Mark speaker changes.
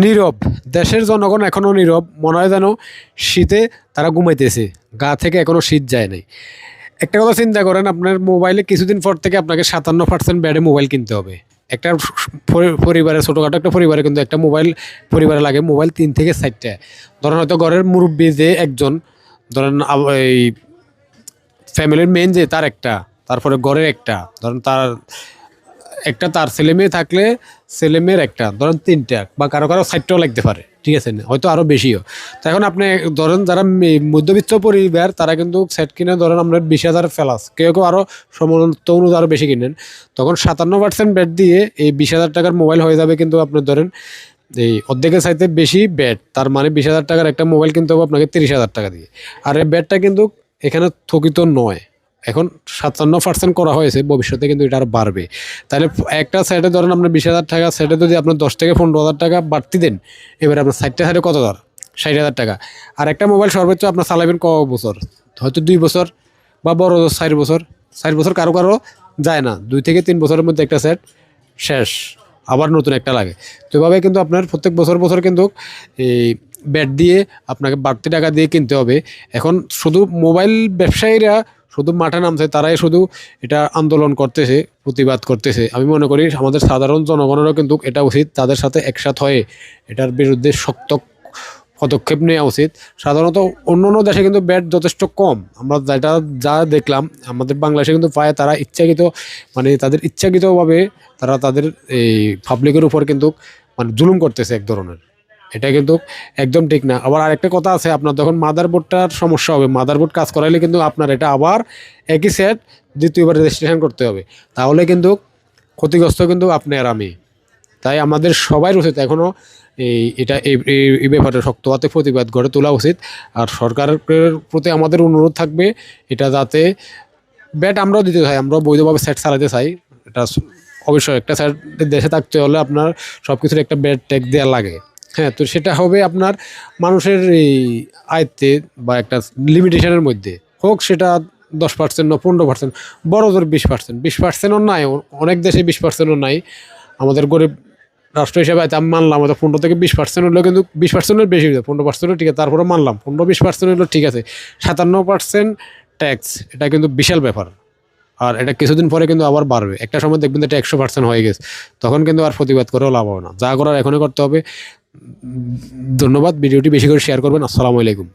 Speaker 1: নীরব, দেশের জনগণ এখনো নীরব, মনে হয় যেন শীতে তারা ঘুমাইতেছে, গা থেকে এখনো শীত যায় নাই। একটা কথা চিন্তা করেন, আপনার মোবাইলে কিছুদিন পর থেকে আপনাকে 57% ব্যাডে মোবাইল কিনতে হবে। একটা পরিবারে, ছোটোখাটো একটা পরিবারে কিন্তু একটা মোবাইল পরিবারে লাগে মোবাইল 3 থেকে 4টা। ধরেন হয়তো ঘরের মুরব্বী যে একজন, ধরেন এই ফ্যামিলির মেন যে তার একটা, তারপরে ঘরের একটা, ধরেন তার একটা, তার ছেলে মেয়ে থাকলে ছেলে মেয়ের একটা, ধরেন 3টা বা কারো কারো 4টাও লাগতে পারে, ঠিক আছে না, হয়তো আরও বেশিও। তো এখন আপনি ধরেন যারা মধ্যবিত্ত পরিবার তারা কিন্তু সেট কিনে ধরেন আপনার 20,000 প্লাস, কেউ কেউ আরও সমন্ত অনুযায়ী আরও বেশি কিনেন, তখন 57% ব্যাট দিয়ে এই 20,000 টাকার মোবাইল হয়ে যাবে। কিন্তু আপনার ধরেন এই অর্ধেকের চাইতে বেশি ব্যাট, তার মানে 20,000 টাকার একটা মোবাইল কিনতে হবে আপনাকে 30,000 টাকা দিয়ে। আর এই ব্যাটটা কিন্তু এখানে থকিত নয়, এখন 57% করা হয়েছে, ভবিষ্যতে কিন্তু এটা আরও বাড়বে। তাহলে একটা সাইডে ধরেন আপনার 20,000 টাকা, সাইডে যদি আপনার 10 থেকে 15,000 টাকা বাড়তি দেন, এবার আপনার সাইডটা সাইডে কত ধর 60,000 টাকা। আর একটা মোবাইল সর্বোচ্চ আপনার চালাবেন ক বছর, হয়তো 2 বছর বা বড় 4 বছর। 4 বছর কারো কারো যায় না, 2 থেকে 3 বছরের মধ্যে একটা সেট শেষ, আবার নতুন একটা লাগে। তো এভাবে কিন্তু আপনার প্রত্যেক বছর বছর কিন্তু এই ব্যাট দিয়ে আপনাকে বাড়তি টাকা দিয়ে কিনতে হবে। এখন শুধু মোবাইল ব্যবসায়ীরা শুধু মাঠে নামছে, তারাই শুধু এটা আন্দোলন করতেছে, প্রতিবাদ করতেছে। আমি মনে করি আমাদের সাধারণ জনগণেরও কিন্তু এটা উচিত তাদের সাথে একসাথ হয়ে এটার বিরুদ্ধে শক্ত পদক্ষেপ নেওয়া উচিত। সাধারণত অন্য অন্য দেশে কিন্তু ব্যাট যথেষ্ট কম, আমরা যা দেখলাম আমাদের বাংলাদেশে কিন্তু পায়, তারা ইচ্ছাকৃত মানে তাদের ইচ্ছাকৃতভাবে তারা তাদের এই পাবলিকের উপর কিন্তু মানে জুলুম করতেছে এক ধরনের। এটা কিন্তু একদম ঠিক না। আবার আরেকটা কথা আছে, আপনার যখন মাদারবোর্ডটার সমস্যা হবে, মাদারবোর্ড কাজ করাইলে কিন্তু আপনার এটা আবার একই সেট দ্বিতীয়বার রেজিস্ট্রেশন করতে হবে, তাহলে কিন্তু ক্ষতিগ্রস্ত কিন্তু আপনি আর আমি। তাই আমাদের সবাই উচিত এখনও এটা এই ব্যাপারে শক্ত হাতে প্রতিবাদ গড়ে তোলা উচিত। আর সরকারের প্রতি আমাদের অনুরোধ থাকবে এটা যাতে ব্যাট আমরাও দিতে চাই, আমরাও বৈধভাবে সেট চালাতে চাই। এটা অবশ্যই একটা সেট দেশে থাকতে হলে আপনার সব কিছুর একটা ব্যাট ট্যাগ দেওয়া লাগে। হ্যাঁ, তো সেটা হবে আপনার মানুষের এই আয়ত্তে বা একটা লিমিটেশনের মধ্যে হোক, সেটা 10% না 15%, বড় জোর 20%ও নাই, অনেক দেশে 20%ও নাই। আমাদের গরিব রাষ্ট্র হিসেবে আমি মানলাম হয়তো 15 থেকে 20% হলেও, কিন্তু 20%-এর বেশি হয়েছে, 15% ঠিক আছে, তারপরে মানলাম 15-20% হলেও ঠিক আছে। 57% ট্যাক্স, এটা কিন্তু বিশাল ব্যাপার। আর এটা কিছুদিন পরে কিন্তু আবার বাড়বে, একটা সময় দেখবেন এটা 100% হয়ে গেছে, তখন কিন্তু আর প্রতিবাদ করেও লাভ হবে না। যা করার এখনই করতে হবে। ধন্যবাদ, ভিডিওটি বেশি করে শেয়ার করবেন। আসসালামু আলাইকুম।